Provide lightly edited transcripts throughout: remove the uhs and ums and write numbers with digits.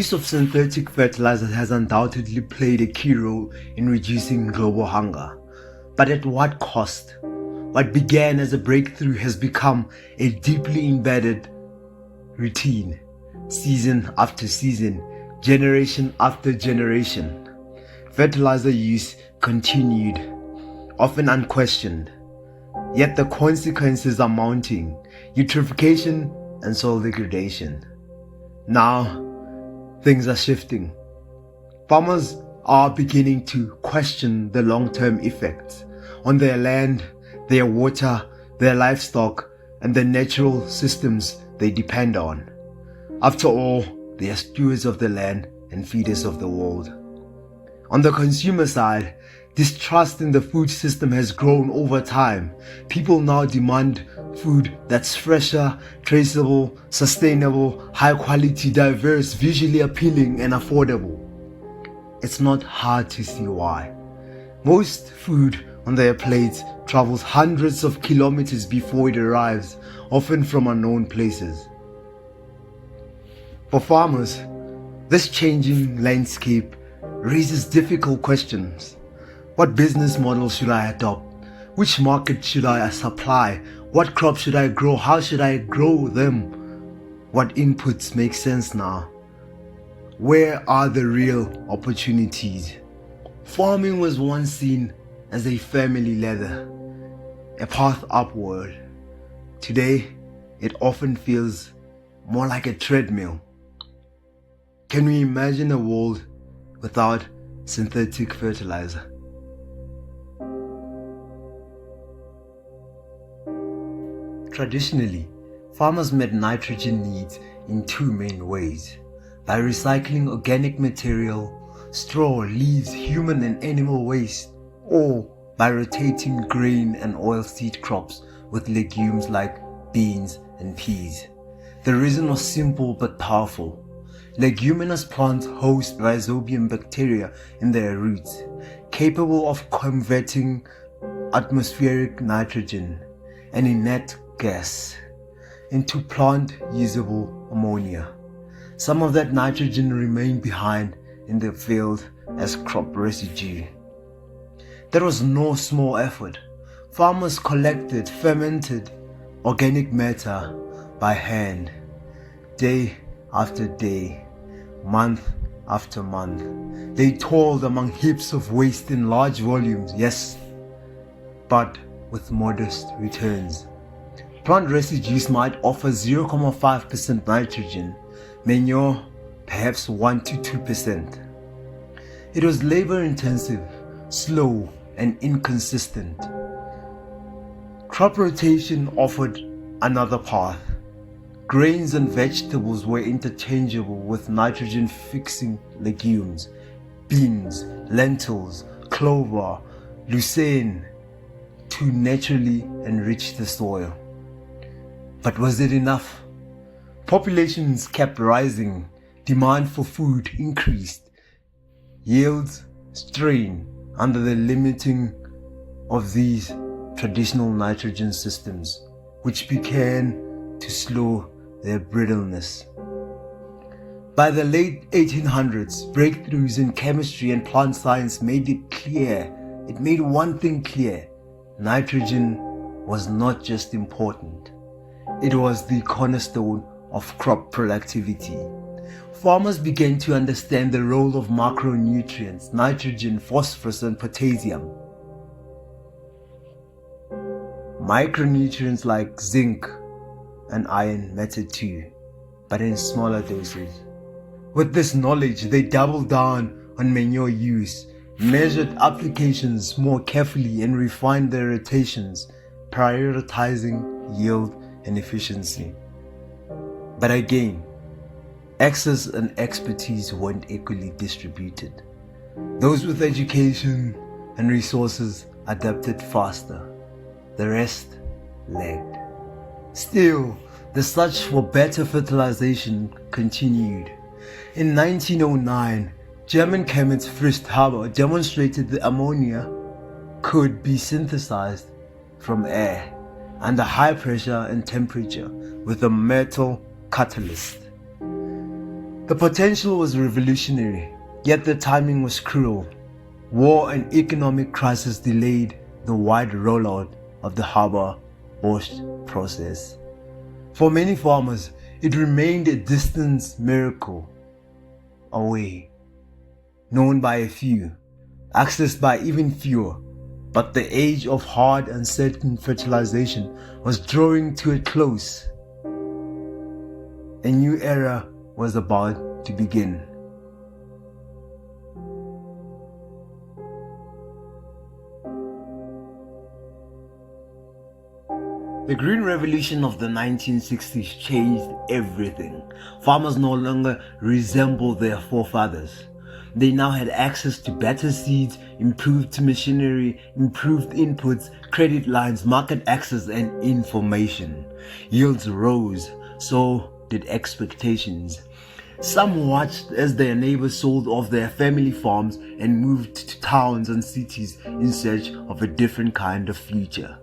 use of synthetic fertilizers has undoubtedly played a key role in reducing global hunger. But at what cost? What began as a breakthrough has become a deeply embedded routine, season after season, generation after generation. Fertilizer use continued, often unquestioned. Yet the consequences are mounting: eutrophication and soil degradation. Now, things are shifting. Farmers are beginning to question the long-term effects on their land, their water, their livestock, and the natural systems they depend on. After all, they are stewards of the land and feeders of the world. On the consumer side, distrust in the food system has grown over time. People now demand food that's fresher, traceable, sustainable, high quality, diverse, visually appealing, and affordable. It's not hard to see why. Most food on their plates travels hundreds of kilometers before it arrives, often from unknown places. For farmers, this changing landscape raises difficult questions. What business model should I adopt? Which market should I supply? What crops should I grow? How should I grow them? What inputs make sense now? Where are the real opportunities? Farming was once seen as a family ladder, a path upward. Today, it often feels more like a treadmill. Can we imagine a world without synthetic fertilizer? Traditionally, farmers met nitrogen needs in two main ways: by recycling organic material, straw, leaves, human and animal waste, or by rotating grain and oilseed crops with legumes like beans and peas. The reason was simple but powerful. Leguminous plants host rhizobium bacteria in their roots, capable of converting atmospheric nitrogen, an inert gas, into plant-usable ammonia. Some of that nitrogen remained behind in the field as crop residue. That was no small effort. Farmers collected fermented organic matter by hand, day after day, month after month. They toiled among heaps of waste in large volumes, yes, but with modest returns. Plant residues might offer 0.5% nitrogen, manure perhaps 1 to 2%. It was labor-intensive, slow, and inconsistent. Crop rotation offered another path. Grains and vegetables were interchangeable with nitrogen-fixing legumes, beans, lentils, clover, lucerne, to naturally enrich the soil. But was it enough? Populations kept rising, demand for food increased, yields strained under the limiting of these traditional nitrogen systems, which began to slow their brittleness. By the late 1800s, breakthroughs in chemistry and plant science made one thing clear: nitrogen was not just important, it was the cornerstone of crop productivity. Farmers began to understand the role of macronutrients, nitrogen, phosphorus, and potassium. Micronutrients like zinc and iron mattered too, but in smaller doses. With this knowledge, they doubled down on manure use, measured applications more carefully, and refined their rotations, prioritizing yield and efficiency. But again, access and expertise weren't equally distributed. Those with education and resources adapted faster. The rest lagged. Still, the search for better fertilization continued. In 1909, German chemist Fritz Haber demonstrated that ammonia could be synthesized from air under high pressure and temperature with a metal catalyst. The potential was revolutionary, yet the timing was cruel. War and economic crisis delayed the wide rollout of the harbour borscht process. For many farmers, it remained a distant miracle away, known by a few, accessed by even fewer. But the age of hard and certain fertilization was drawing to a close. A new era was about to begin. The Green Revolution of the 1960s changed everything. Farmers no longer resembled their forefathers. They now had access to better seeds, improved machinery, improved inputs, credit lines, market access, and information. Yields rose, so did expectations. Some watched as their neighbors sold off their family farms and moved to towns and cities in search of a different kind of future.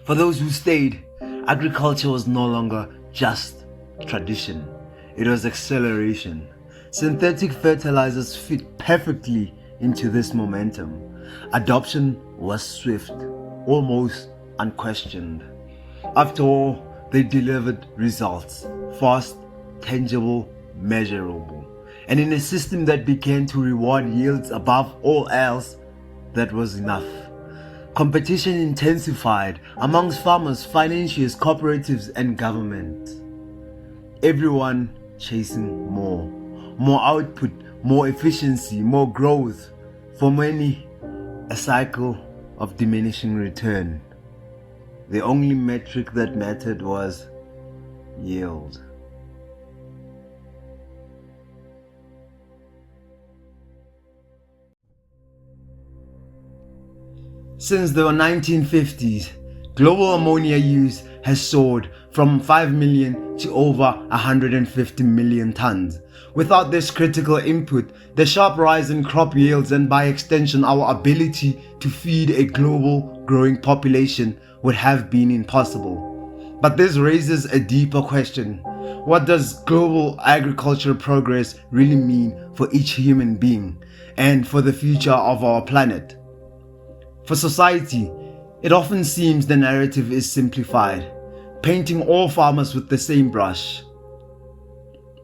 For those who stayed, agriculture was no longer just tradition, it was acceleration. Synthetic fertilizers fit perfectly into this momentum. Adoption was swift, almost unquestioned. After all, they delivered results, fast, tangible, measurable. And in a system that began to reward yields above all else, that was enough. Competition intensified amongst farmers, financiers, cooperatives, and government. Everyone chasing more output, more efficiency, more growth. For many, a cycle of diminishing return. The only metric that mattered was yield. Since the 1950s, global ammonia use has soared from 5 million to over 150 million tons. Without this critical input, the sharp rise in crop yields and by extension our ability to feed a global growing population would have been impossible. But this raises a deeper question. What does global agricultural progress really mean for each human being and for the future of our planet? For society, it often seems the narrative is simplified, painting all farmers with the same brush.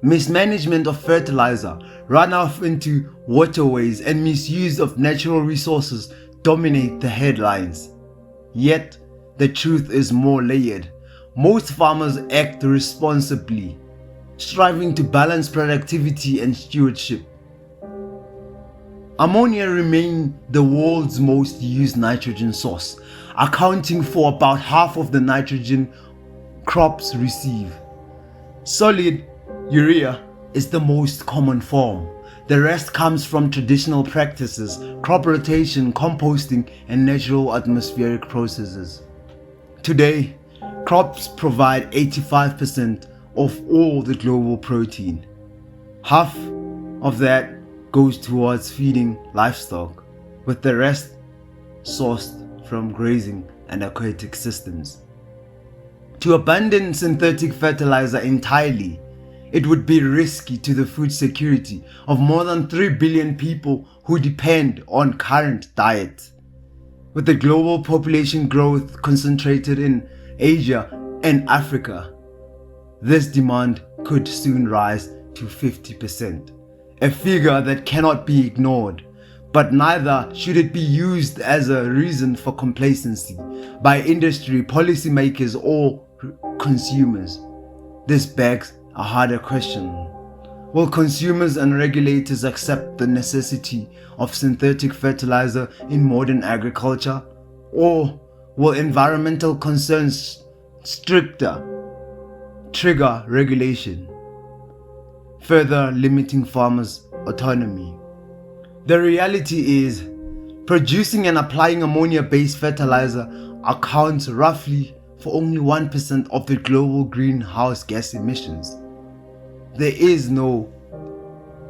Mismanagement of fertilizer, runoff into waterways, and misuse of natural resources dominate the headlines. Yet, the truth is more layered. Most farmers act responsibly, striving to balance productivity and stewardship. Ammonia remains the world's most used nitrogen source, accounting for about half of the nitrogen crops receive. Solid urea is the most common form. The rest comes from traditional practices, crop rotation, composting, and natural atmospheric processes. Today, crops provide 85% of all the global protein. Half of that goes towards feeding livestock, with the rest sourced from grazing and aquatic systems. To abandon synthetic fertilizer entirely, it would be risky to the food security of more than 3 billion people who depend on current diet. With the global population growth concentrated in Asia and Africa, this demand could soon rise to 50%, a figure that cannot be ignored. But neither should it be used as a reason for complacency by industry, policymakers, or consumers. This begs a harder question. Will consumers and regulators accept the necessity of synthetic fertilizer in modern agriculture? Or will environmental concerns stricter trigger regulation, further limiting farmers' autonomy? The reality is, producing and applying ammonia-based fertilizer accounts roughly for only 1% of the global greenhouse gas emissions. There is no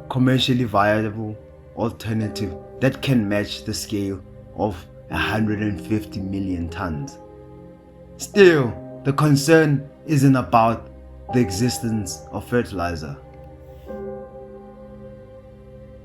commercially viable alternative that can match the scale of 150 million tons. Still, the concern isn't about the existence of fertilizer.